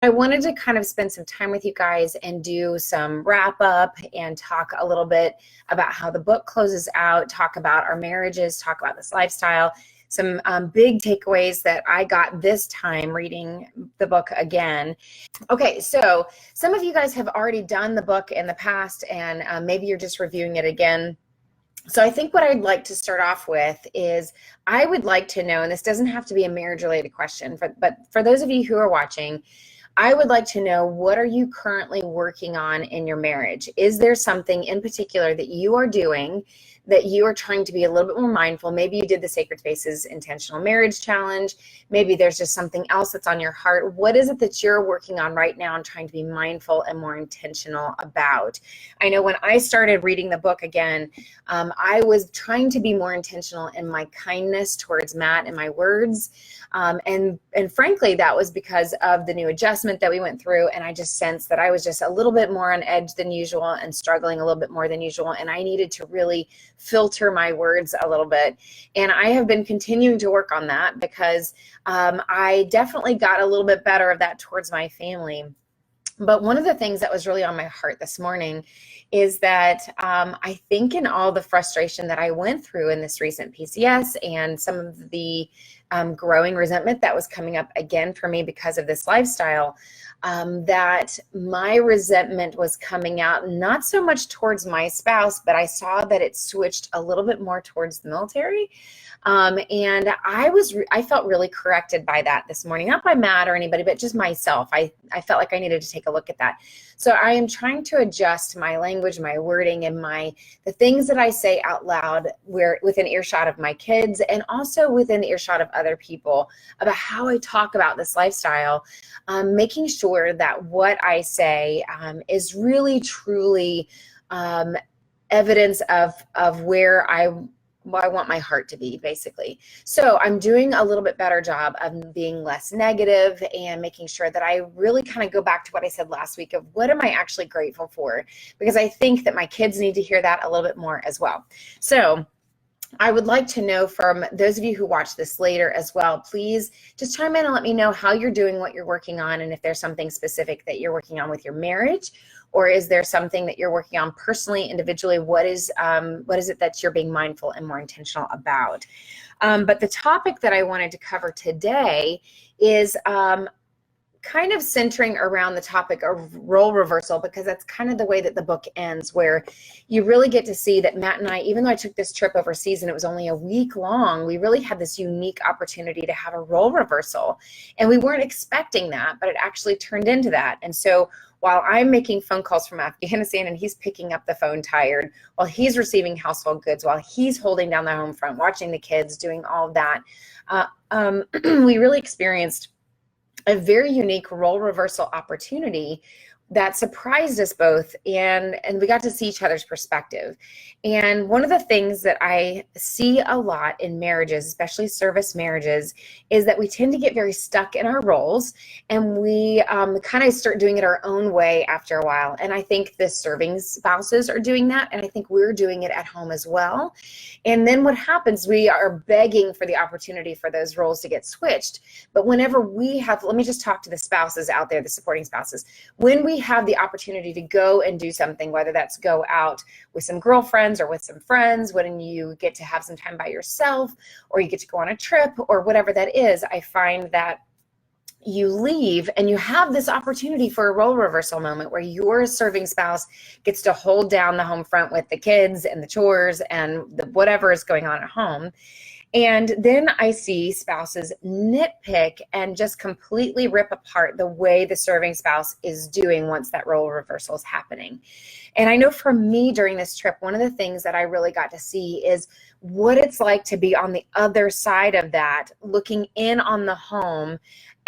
I wanted to kind of spend some time with you guys and do some wrap up and talk a little bit about how the book closes out, talk about our marriages, talk about this lifestyle, some big takeaways that I got this time reading the book again. Okay, so some of you guys have already done the book in the past, and maybe you're just reviewing it again. So I think what I'd like to start off with is I would like to know, and this doesn't have to be a marriage related question, but for those of you who are watching, I would like to know, what are you currently working on in your marriage? Is there something in particular that you are doing that you are trying to be a little bit more mindful? Maybe you did the Sacred Spaces Intentional Marriage Challenge. Maybe there's just something else that's on your heart. What is it that you're working on right now and trying to be mindful and more intentional about? I know when I started reading the book again, I was trying to be more intentional in my kindness towards Matt and my words. And frankly, that was because of the new adjustment that we went through. And I just sensed that I was just a little bit more on edge than usual and struggling a little bit more than usual. And I needed to really filter my words a little bit. And I have been continuing to work on that because I definitely got a little bit better of that towards my family. But one of the things that was really on my heart this morning is that I think in all the frustration that I went through in this recent PCS and some of the growing resentment that was coming up again for me because of this lifestyle, that my resentment was coming out not so much towards my spouse, but I saw that it switched a little bit more towards the military. And I felt really corrected by that this morning, not by Matt or anybody, but just myself. I felt like I needed to take a look at that. So I am trying to adjust my language, my wording, and the things that I say out loud within earshot of my kids and also within earshot of other people about how I talk about this lifestyle, making sure that what I say is really, truly evidence of where I want my heart to be, basically. So I'm doing a little bit better job of being less negative and making sure that I really kind of go back to what I said last week of what am I actually grateful for? Because I think that my kids need to hear that a little bit more as well. So I would like to know from those of you who watch this later as well, please just chime in and let me know how you're doing, what you're working on, and if there's something specific that you're working on with your marriage, or is there something that you're working on personally, individually? What is it that you're being mindful and more intentional about? But the topic that I wanted to cover today is kind of centering around the topic of role reversal, because that's kind of the way that the book ends, where you really get to see that Matt and I, even though I took this trip overseas and it was only a week long, we really had this unique opportunity to have a role reversal. And we weren't expecting that, but it actually turned into that. And so while I'm making phone calls from Afghanistan and he's picking up the phone tired, while he's receiving household goods, while he's holding down the home front, watching the kids, doing all of that, we really experienced a very unique role reversal opportunity that surprised us both, and we got to see each other's perspective. And one of the things that I see a lot in marriages, especially service marriages, is that we tend to get very stuck in our roles, and we kind of start doing it our own way after a while. And I think the serving spouses are doing that, and I think we're doing it at home as well. And then what happens, we are begging for the opportunity for those roles to get switched. But whenever we have, let me just talk to the spouses out there, the supporting spouses, when we have the opportunity to go and do something, whether that's go out with some girlfriends or with some friends, when you get to have some time by yourself, or you get to go on a trip, or whatever that is, I find that you leave and you have this opportunity for a role reversal moment where your serving spouse gets to hold down the home front with the kids and the chores and whatever is going on at home. And then I see spouses nitpick and just completely rip apart the way the serving spouse is doing once that role reversal is happening. And I know for me during this trip, one of the things that I really got to see is what it's like to be on the other side of that, looking in on the home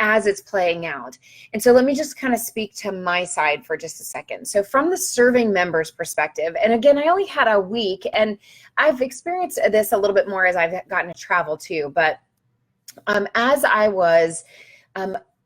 as it's playing out. And so let me just kind of speak to my side for just a second. So from the serving member's perspective, and again, I only had a week, and I've experienced this a little bit more as I've gotten to travel too, but as I was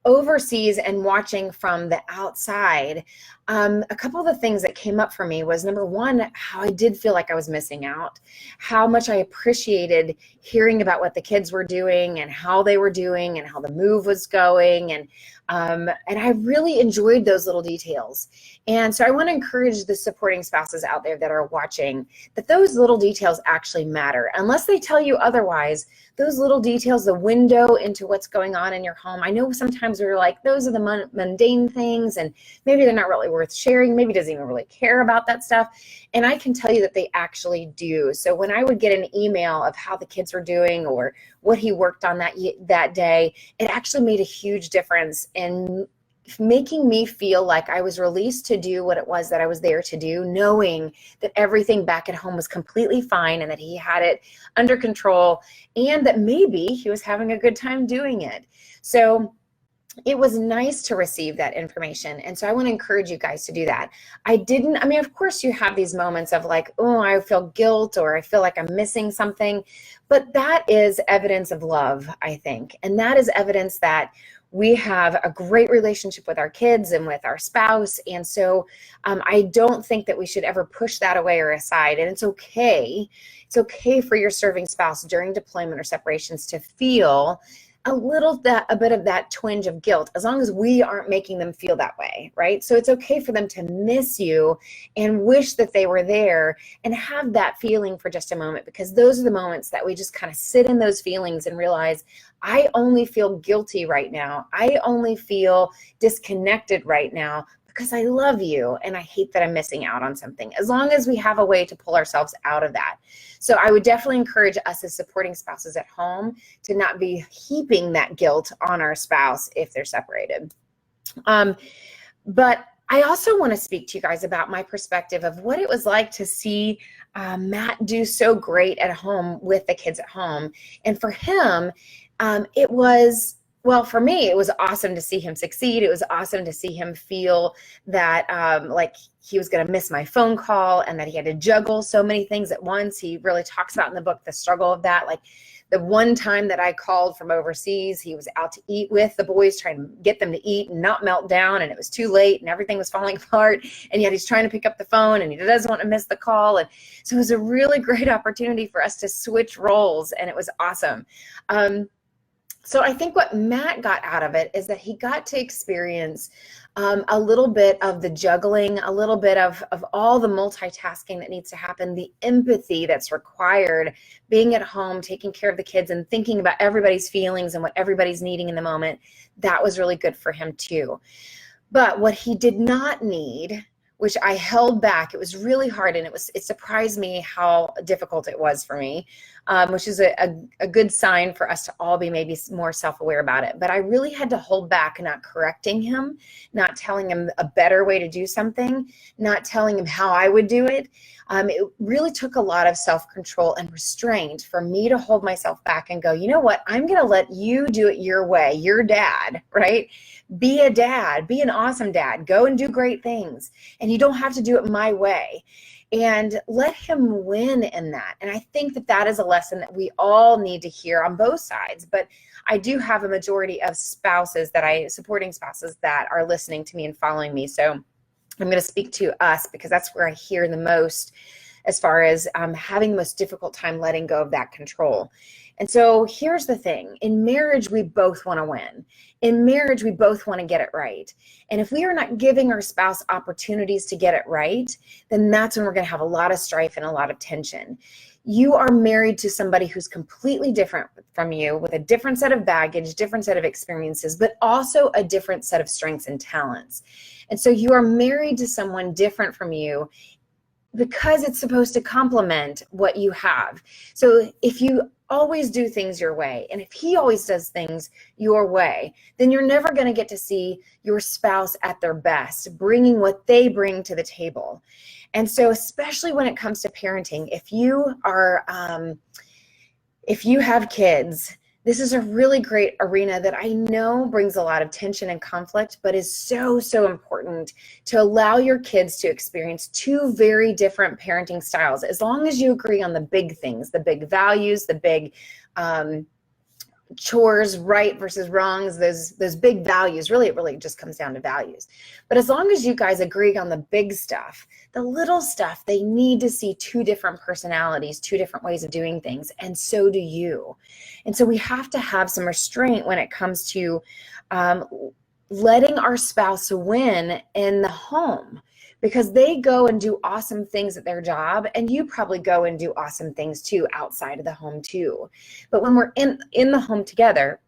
overseas and watching from the outside, a couple of the things that came up for me was, number one, how I did feel like I was missing out, how much I appreciated hearing about what the kids were doing and how they were doing and how the move was going. And I really enjoyed those little details. And so I want to encourage the supporting spouses out there that are watching that those little details actually matter. Unless they tell you otherwise, those little details, the window into what's going on in your home. I know sometimes we're like, those are the mundane things, and maybe they're not really worth sharing. Maybe he doesn't even really care about that stuff. And I can tell you that they actually do. So when I would get an email of how the kids were doing or what he worked on that day, it actually made a huge difference in making me feel like I was released to do what it was that I was there to do, knowing that everything back at home was completely fine and that he had it under control and that maybe he was having a good time doing it. So it was nice to receive that information. And so I want to encourage you guys to do that. I mean, of course you have these moments of like, oh, I feel guilt or I feel like I'm missing something, but that is evidence of love, I think. And that is evidence that we have a great relationship with our kids and with our spouse. And so I don't think that we should ever push that away or aside. And it's okay. It's okay for your serving spouse during deployment or separations to feel a bit of that twinge of guilt, as long as we aren't making them feel that way, right? So it's okay for them to miss you and wish that they were there and have that feeling for just a moment, because those are the moments that we just kind of sit in those feelings and realize, I only feel guilty right now. I only feel disconnected right now because I love you and I hate that I'm missing out on something, as long as we have a way to pull ourselves out of that. So I would definitely encourage us as supporting spouses at home to not be heaping that guilt on our spouse if they're separated. But I also want to speak to you guys about my perspective of what it was like to see Matt do so great at home with the kids at home. And for him, it was, well, for me, it was awesome to see him succeed. It was awesome to see him feel that like he was going to miss my phone call and that he had to juggle so many things at once. He really talks about in the book the struggle of that. Like the one time that I called from overseas, he was out to eat with the boys, trying to get them to eat and not melt down, and it was too late and everything was falling apart, and yet he's trying to pick up the phone and he doesn't want to miss the call. And so it was a really great opportunity for us to switch roles, and it was awesome. So I think what Matt got out of it is that he got to experience a little bit of the juggling, a little bit of all the multitasking that needs to happen, the empathy that's required, being at home, taking care of the kids and thinking about everybody's feelings and what everybody's needing in the moment. That was really good for him too. But what he did not need, which I held back, it was really hard, and it surprised me how difficult it was for me, which is a good sign for us to all be maybe more self-aware about it. But I really had to hold back, not correcting him, not telling him a better way to do something, not telling him how I would do it. It really took a lot of self-control and restraint for me to hold myself back and go, you know what, I'm going to let you do it your way. You're dad, right? Be a dad, be an awesome dad, go and do great things. And you don't have to do it my way. And let him win in that. And I think that that is a lesson that we all need to hear on both sides. But I do have a majority of supporting spouses that are listening to me and following me. So I'm going to speak to us because that's where I hear the most as far as having the most difficult time letting go of that control. And so here's the thing. In marriage, we both want to win. In marriage, we both want to get it right. And if we are not giving our spouse opportunities to get it right, then that's when we're going to have a lot of strife and a lot of tension. You are married to somebody who's completely different from you, with a different set of baggage, different set of experiences, but also a different set of strengths and talents. And so you are married to someone different from you because it's supposed to complement what you have. So if you always do things your way, and if he always does things your way, then you're never going to get to see your spouse at their best, bringing what they bring to the table. And so especially when it comes to parenting, if you have kids, this is a really great arena that I know brings a lot of tension and conflict, but is so, so important to allow your kids to experience two very different parenting styles. As long as you agree on the big things, the big values, the big chores, right versus wrongs, those big values. Really, it really just comes down to values. But as long as you guys agree on the big stuff, the little stuff, they need to see two different personalities, two different ways of doing things, and so do you. And so we have to have some restraint when it comes to um, letting our spouse win in the home, because they go and do awesome things at their job, and you probably go and do awesome things too outside of the home too. But when we're in the home together,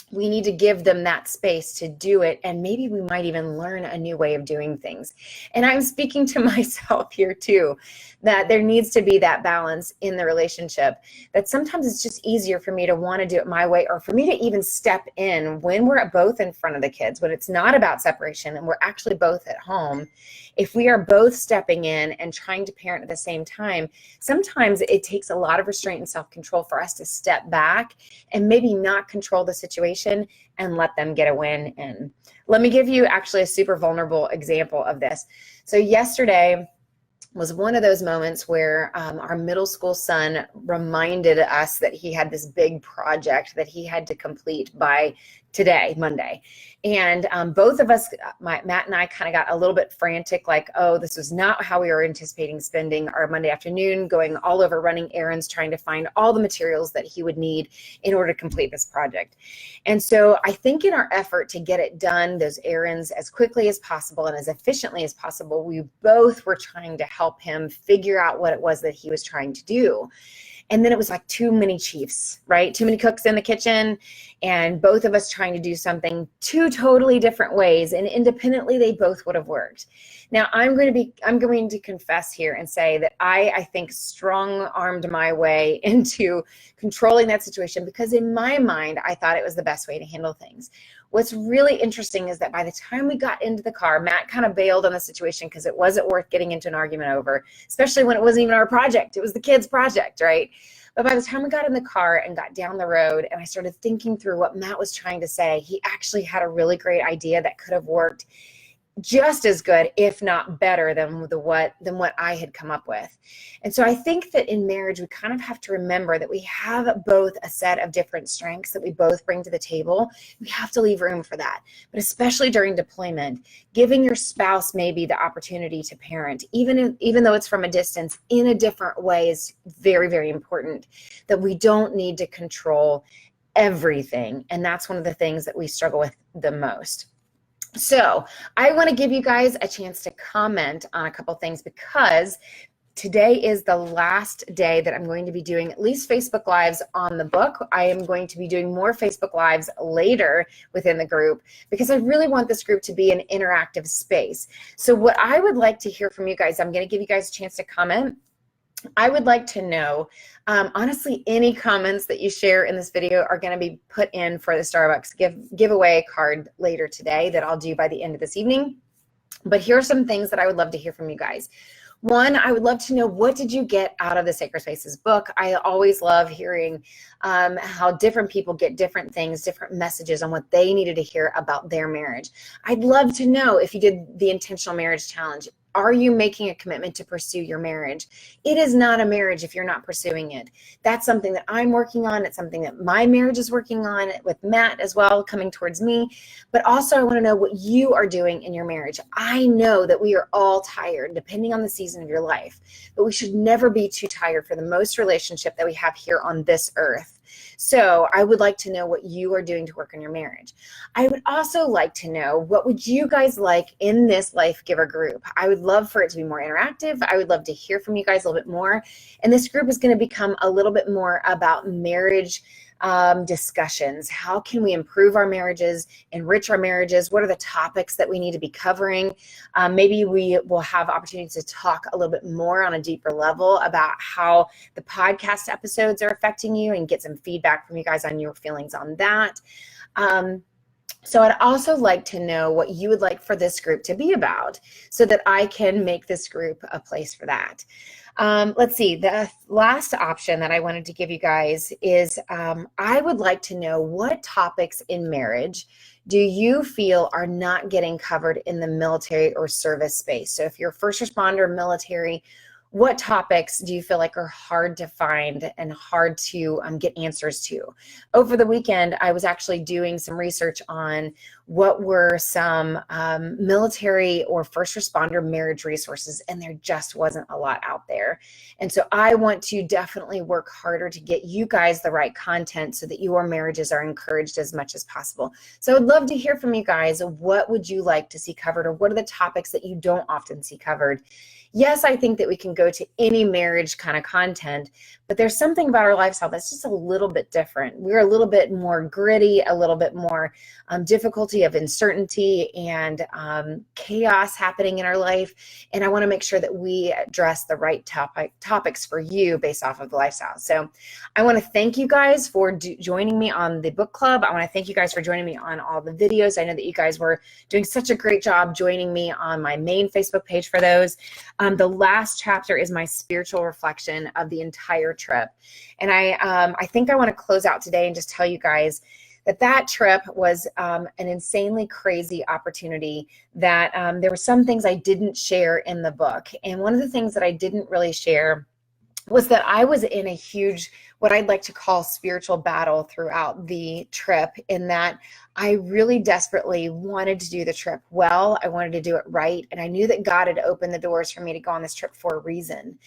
we need to give them that space to do it, and maybe we might even learn a new way of doing things. And I'm speaking to myself here too, that there needs to be that balance in the relationship, that sometimes it's just easier for me to want to do it my way, or for me to even step in when we're both in front of the kids, when it's not about separation and we're actually both at home. If we are both stepping in and trying to parent at the same time, sometimes it takes a lot of restraint and self-control for us to step back and maybe not control the situation and let them get a win in. Let me give you actually a super vulnerable example of this. So yesterday was one of those moments where our middle school son reminded us that he had this big project that he had to complete by today, Monday. And both of us, Matt and I, kind of got a little bit frantic, like, oh, this was not how we were anticipating spending our Monday afternoon, going all over running errands, trying to find all the materials that he would need in order to complete this project. And so I think in our effort to get it done, those errands, as quickly as possible and as efficiently as possible, we both were trying to help him figure out what it was that he was trying to do. And then it was like too many chiefs, right? Too many cooks in the kitchen, and both of us trying to do something two totally different ways, and independently they both would have worked. Now I'm going to confess here and say that I think strong-armed my way into controlling that situation, because in my mind I thought it was the best way to handle things. What's really interesting is that by the time we got into the car, Matt kind of bailed on the situation because it wasn't worth getting into an argument over, especially when it wasn't even our project. It was the kids' project, right? But by the time we got in the car and got down the road and I started thinking through what Matt was trying to say, he actually had a really great idea that could have worked just as good, if not better, than what I had come up with. And so I think that in marriage, we kind of have to remember that we have both a set of different strengths that we both bring to the table. We have to leave room for that. But especially during deployment, giving your spouse maybe the opportunity to parent, even though it's from a distance, in a different way, is very, very important. That we don't need to control everything. And that's one of the things that we struggle with the most. So I want to give you guys a chance to comment on a couple things, because today is the last day that I'm going to be doing at least Facebook Lives on the book. I am going to be doing more Facebook Lives later within the group, because I really want this group to be an interactive space. So what I would like to hear from you guys, I'm going to give you guys a chance to comment. I would like to know, honestly, any comments that you share in this video are going to be put in for the Starbucks giveaway card later today that I'll do by the end of this evening. But here are some things that I would love to hear from you guys. One, I would love to know, what did you get out of the Sacred Spaces book? I always love hearing how different people get different things, different messages on what they needed to hear about their marriage. I'd love to know if you did the Intentional Marriage Challenge. Are you making a commitment to pursue your marriage? It is not a marriage if you're not pursuing it. That's something that I'm working on. It's something that my marriage is working on, with Matt as well, coming towards me. But also I want to know what you are doing in your marriage. I know that we are all tired, depending on the season of your life, but we should never be too tired for the most relationship that we have here on this earth. So I would like to know what you are doing to work on your marriage. I would also like to know, what would you guys like in this Life Giver group? I would love for it to be more interactive. I would love to hear from you guys a little bit more. And this group is going to become a little bit more about marriage discussions. How can we improve our marriages, enrich our marriages? What are the topics that we need to be covering? Maybe we will have opportunities to talk a little bit more on a deeper level about how the podcast episodes are affecting you, and get some feedback from you guys on your feelings on that. So I'd also like to know what you would like for this group to be about, so that I can make this group a place for that. Let's see, the last option that I wanted to give you guys is I would like to know, what topics in marriage do you feel are not getting covered in the military or service space? So if you're a first responder, military, what topics do you feel like are hard to find and hard to get answers to? Over the weekend, I was actually doing some research on what were some military or first responder marriage resources, and there just wasn't a lot out there. And so I want to definitely work harder to get you guys the right content so that your marriages are encouraged as much as possible. So I'd love to hear from you guys. What would you like to see covered, or what are the topics that you don't often see covered? Yes, I think that we can go to any marriage kind of content, but there's something about our lifestyle that's just a little bit different. We're a little bit more gritty, a little bit more difficulty of uncertainty and chaos happening in our life. And I want to make sure that we address the right topics for you based off of the lifestyle. So I want to thank you guys for joining me on the book club. I want to thank you guys for joining me on all the videos. I know that you guys were doing such a great job joining me on my main Facebook page for those. The last chapter is my spiritual reflection of the entire trip. And I think I want to close out today and just tell you guys that trip was an insanely crazy opportunity, that there were some things I didn't share in the book. And one of the things that I didn't really share was that I was in a huge, what I'd like to call spiritual battle throughout the trip, in that I really desperately wanted to do the trip well. I wanted to do it right. And I knew that God had opened the doors for me to go on this trip for a reason.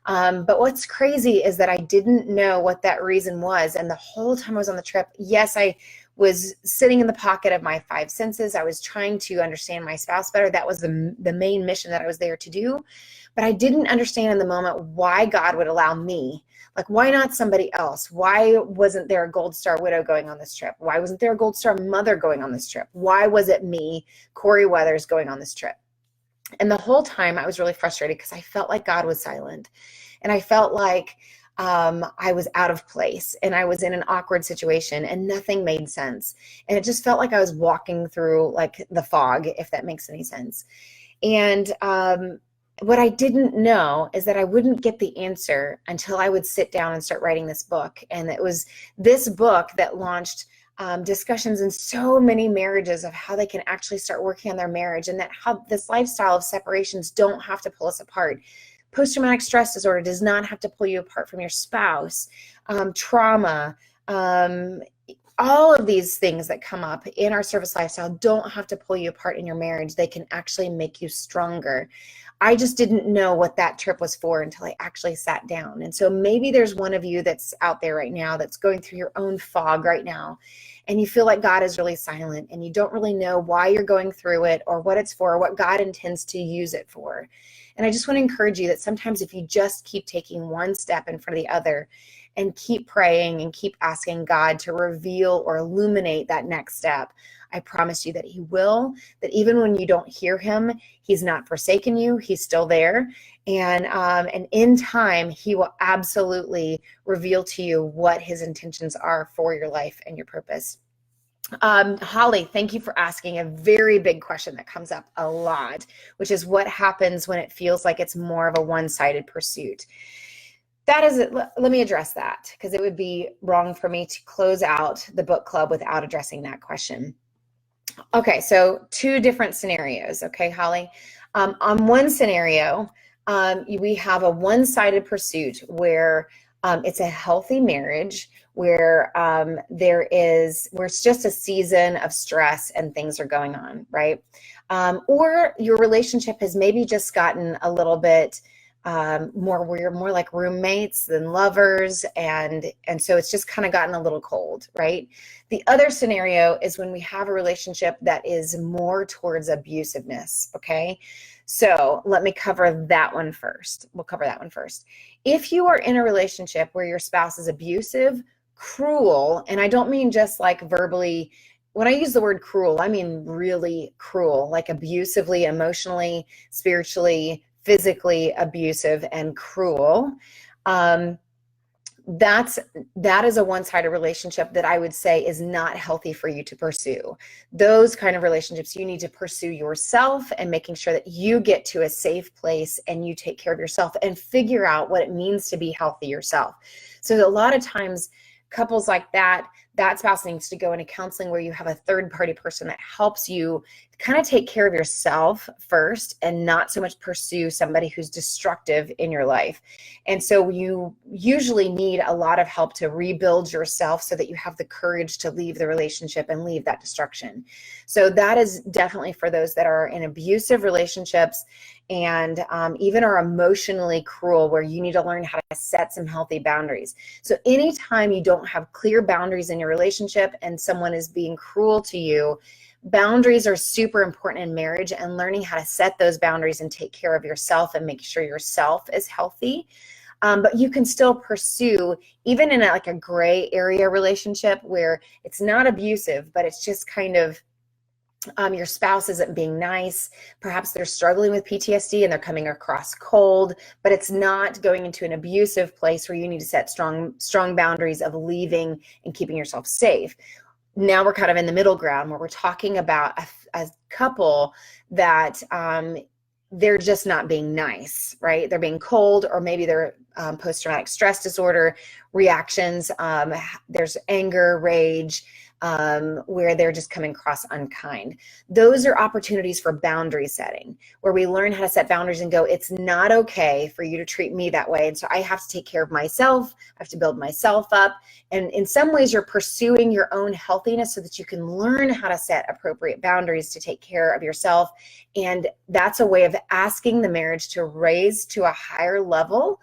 But what's crazy is that I didn't know what that reason was. And the whole time I was on the trip, yes, I was sitting in the pocket of my five senses. I was trying to understand my spouse better. That was the main mission that I was there to do. But I didn't understand in the moment why God would allow me. Like, why not somebody else? Why wasn't there a Gold Star widow going on this trip? Why wasn't there a Gold Star mother going on this trip? Why was it me, Corey Weathers, going on this trip? And the whole time I was really frustrated because I felt like God was silent. And I felt like I was out of place, and I was in an awkward situation, and nothing made sense. And it just felt like I was walking through like the fog, if that makes any sense. And what I didn't know is that I wouldn't get the answer until I would sit down and start writing this book. And it was this book that launched discussions in so many marriages of how they can actually start working on their marriage, and that how this lifestyle of separations don't have to pull us apart. Post-traumatic stress disorder does not have to pull you apart from your spouse. Trauma, all of these things that come up in our service lifestyle don't have to pull you apart in your marriage. They can actually make you stronger. I just didn't know what that trip was for until I actually sat down. And so maybe there's one of you that's out there right now that's going through your own fog right now, and you feel like God is really silent, and you don't really know why you're going through it, or what it's for, or what God intends to use it for. And I just want to encourage you that sometimes if you just keep taking one step in front of the other, and keep praying and keep asking God to reveal or illuminate that next step, I promise you that He will, that even when you don't hear Him, He's not forsaken you. He's still there. And in time, He will absolutely reveal to you what His intentions are for your life and your purpose. Holly, thank you for asking a very big question that comes up a lot, which is what happens when it feels like it's more of a one-sided pursuit. That is it. Let me address that, because it would be wrong for me to close out the book club without addressing that question. Okay, so two different scenarios. Okay, Holly. On one scenario, we have a one-sided pursuit where it's a healthy marriage, where where it's just a season of stress and things are going on, right? Or your relationship has maybe just gotten a little bit where you're more like roommates than lovers, and so it's just kind of gotten a little cold, right? The other scenario is when we have a relationship that is more towards abusiveness, okay? So let me cover that one first. We'll cover that one first. If you are in a relationship where your spouse is abusive, cruel, and I don't mean just like verbally. When I use the word cruel, I mean really cruel, like abusively, emotionally, spiritually, physically abusive and cruel. That is a one-sided relationship that I would say is not healthy for you to pursue. Those kind of relationships you need to pursue yourself, and making sure that you get to a safe place and you take care of yourself and figure out what it means to be healthy yourself. So a lot of times couples like that, that spouse needs to go into counseling where you have a third party person that helps you kind of take care of yourself first and not so much pursue somebody who's destructive in your life. And so you usually need a lot of help to rebuild yourself so that you have the courage to leave the relationship and leave that destruction. So that is definitely for those that are in abusive relationships and even are emotionally cruel, where you need to learn how to set some healthy boundaries. So anytime you don't have clear boundaries in your relationship and someone is being cruel to you, boundaries are super important in marriage, and learning how to set those boundaries and take care of yourself and make sure yourself is healthy. But you can still pursue, even in like a gray area relationship where it's not abusive, but it's just kind of your spouse isn't being nice. Perhaps they're struggling with PTSD and they're coming across cold, but it's not going into an abusive place where you need to set strong boundaries of leaving and keeping yourself safe. Now we're kind of in the middle ground where we're talking about a couple that they're just not being nice, right? They're being cold, or maybe they're post-traumatic stress disorder reactions. There's anger, rage, where they're just coming across unkind. Those are opportunities for boundary setting, where we learn how to set boundaries and go, it's not okay for you to treat me that way. And so I have to take care of myself. I have to build myself up. And in some ways, you're pursuing your own healthiness so that you can learn how to set appropriate boundaries to take care of yourself. And that's a way of asking the marriage to raise to a higher level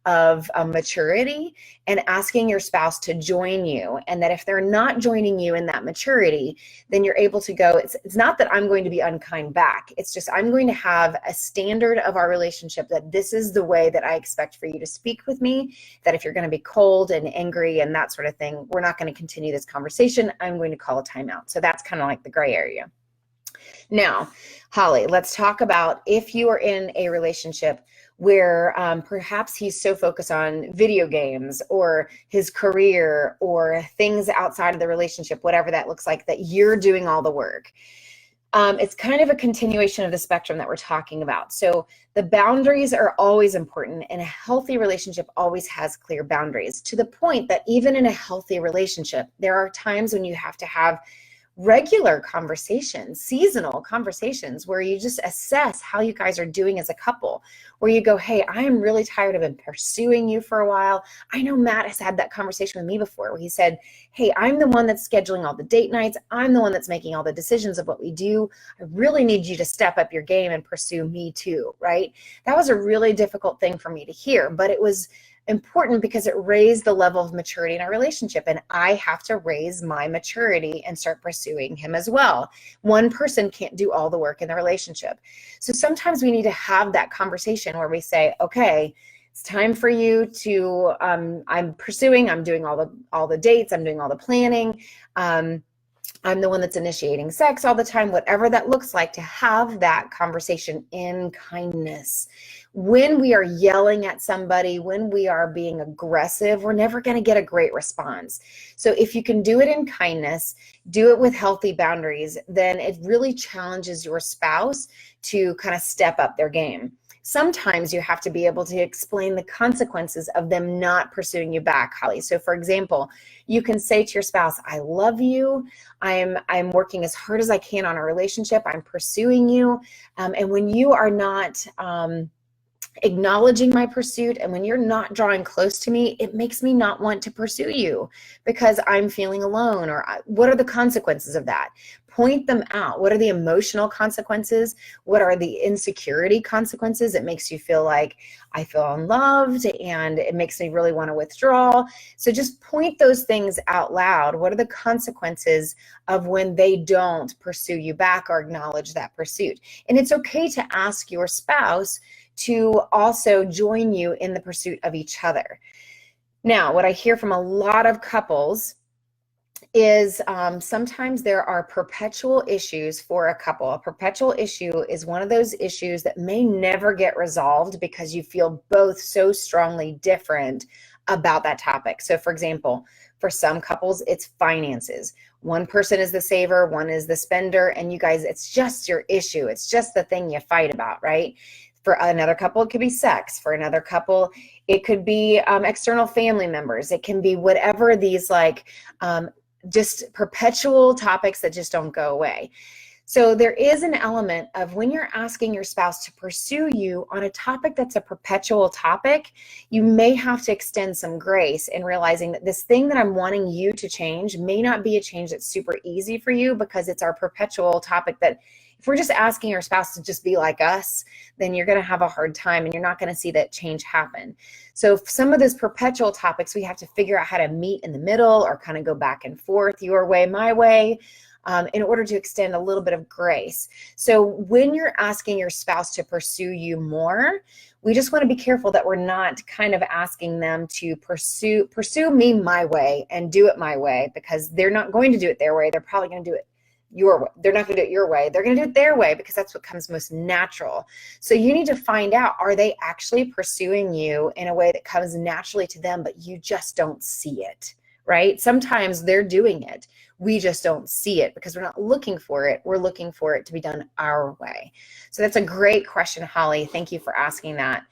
of maturity, and asking your spouse to join you. And that if they're not joining you in that maturity, then you're able to go, it's not that I'm going to be unkind back. It's just, I'm going to have a standard of our relationship that this is the way that I expect for you to speak with me, that if you're going to be cold and angry and that sort of thing, we're not going to continue this conversation. I'm going to call a timeout. So that's kind of like the gray area. Now, Holly, let's talk about if you are in a relationship where perhaps he's so focused on video games or his career or things outside of the relationship, whatever that looks like, that you're doing all the work. It's kind of a continuation of the spectrum that we're talking about. So the boundaries are always important, and a healthy relationship always has clear boundaries, to the point that even in a healthy relationship, there are times when you have to have regular conversations, seasonal conversations, where you just assess how you guys are doing as a couple, where you go, hey, I am really tired of pursuing you for a while. I know Matt has had that conversation with me before, where he said, hey, I'm the one that's scheduling all the date nights. I'm the one that's making all the decisions of what we do. I really need you to step up your game and pursue me too, right? That was a really difficult thing for me to hear, but it was important because it raised the level of maturity in our relationship, and I have to raise my maturity and start pursuing him as well. One person can't do all the work in the relationship. So sometimes we need to have that conversation where we say, okay, it's time for you to, I'm doing all the dates, I'm doing all the planning. I'm the one that's initiating sex all the time, whatever that looks like, to have that conversation in kindness. When we are yelling at somebody, when we are being aggressive, we're never going to get a great response. So if you can do it in kindness, do it with healthy boundaries, then it really challenges your spouse to kind of step up their game. Sometimes you have to be able to explain the consequences of them not pursuing you back, Holly. So for example, you can say to your spouse, I love you. I'm working as hard as I can on a relationship. I'm pursuing you. And when you are not acknowledging my pursuit, and when you're not drawing close to me, it makes me not want to pursue you because I'm feeling alone. Or what are the consequences of that? Point them out. What are the emotional consequences? What are the insecurity consequences? It makes you feel like I feel unloved, and it makes me really want to withdraw. So just point those things out loud. What are the consequences of when they don't pursue you back or acknowledge that pursuit? And it's okay to ask your spouse to also join you in the pursuit of each other. Now, what I hear from a lot of couples is sometimes there are perpetual issues for a couple. A perpetual issue is one of those issues that may never get resolved because you feel both so strongly different about that topic. So for example, for some couples, it's finances. One person is the saver, one is the spender, and you guys, it's just your issue. It's just the thing you fight about, right? For another couple, it could be sex. For another couple, it could be external family members. It can be whatever these just perpetual topics that just don't go away. So there is an element of when you're asking your spouse to pursue you on a topic that's a perpetual topic, you may have to extend some grace in realizing that this thing that I'm wanting you to change may not be a change that's super easy for you, because it's our perpetual topic that if we're just asking our spouse to just be like us, then you're going to have a hard time and you're not going to see that change happen. So some of those perpetual topics, we have to figure out how to meet in the middle or kind of go back and forth, your way, my way, in order to extend a little bit of grace. So when you're asking your spouse to pursue you more, we just want to be careful that we're not kind of asking them to pursue me my way and do it my way, because they're not going to do it their way. They're probably going to do it your way. They're not going to do it your way. They're going to do it their way, because that's what comes most natural. So you need to find out, are they actually pursuing you in a way that comes naturally to them, but you just don't see it, right? Sometimes they're doing it. We just don't see it because we're not looking for it. We're looking for it to be done our way. So that's a great question, Holly. Thank you for asking that.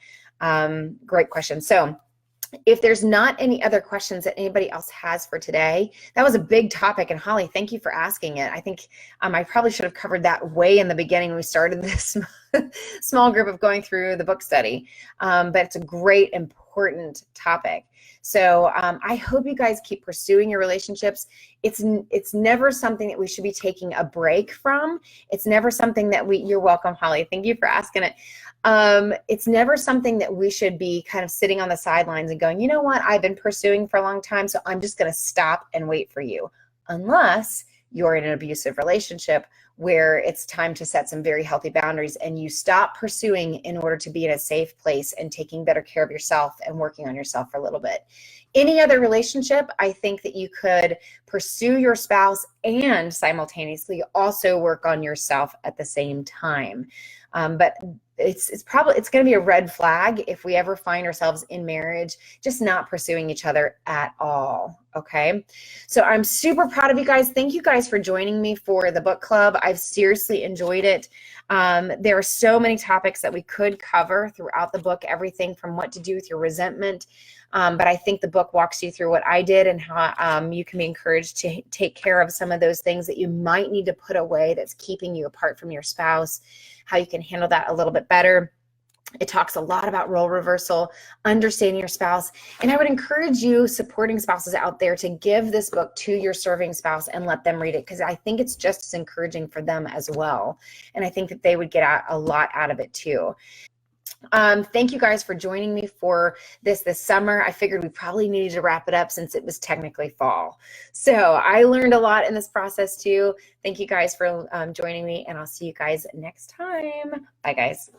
Great question. So if there's not any other questions that anybody else has for today, that was a big topic. And Holly, thank you for asking it. I think I probably should have covered that way in the beginning when we started this small group of going through the book study. But it's a great, important topic. So I hope you guys keep pursuing your relationships. It's never something that we should be taking a break from. It's never something that you're welcome, Holly. Thank you for asking it. It's never something that we should be kind of sitting on the sidelines and going, you know what, I've been pursuing for a long time, so I'm just going to stop and wait for you. Unless you're in an abusive relationship where it's time to set some very healthy boundaries and you stop pursuing in order to be in a safe place and taking better care of yourself and working on yourself for a little bit. Any other relationship, I think that you could pursue your spouse and simultaneously also work on yourself at the same time. But it's going to be a red flag if we ever find ourselves in marriage just not pursuing each other at all. Okay, so I'm super proud of you guys. Thank you guys for joining me for the book club. I've seriously enjoyed it. There are so many topics that we could cover throughout the book, everything from what to do with your resentment. But I think the book walks you through what I did and how you can be encouraged to take care of some of those things that you might need to put away that's keeping you apart from your spouse, how you can handle that a little bit better. It talks a lot about role reversal, understanding your spouse, and I would encourage you supporting spouses out there to give this book to your serving spouse and let them read it, because I think it's just as encouraging for them as well, and I think that they would get a lot out of it too. Thank you guys for joining me for this summer. I figured we probably needed to wrap it up since it was technically fall. So I learned a lot in this process too. Thank you guys for joining me, and I'll see you guys next time. Bye, guys.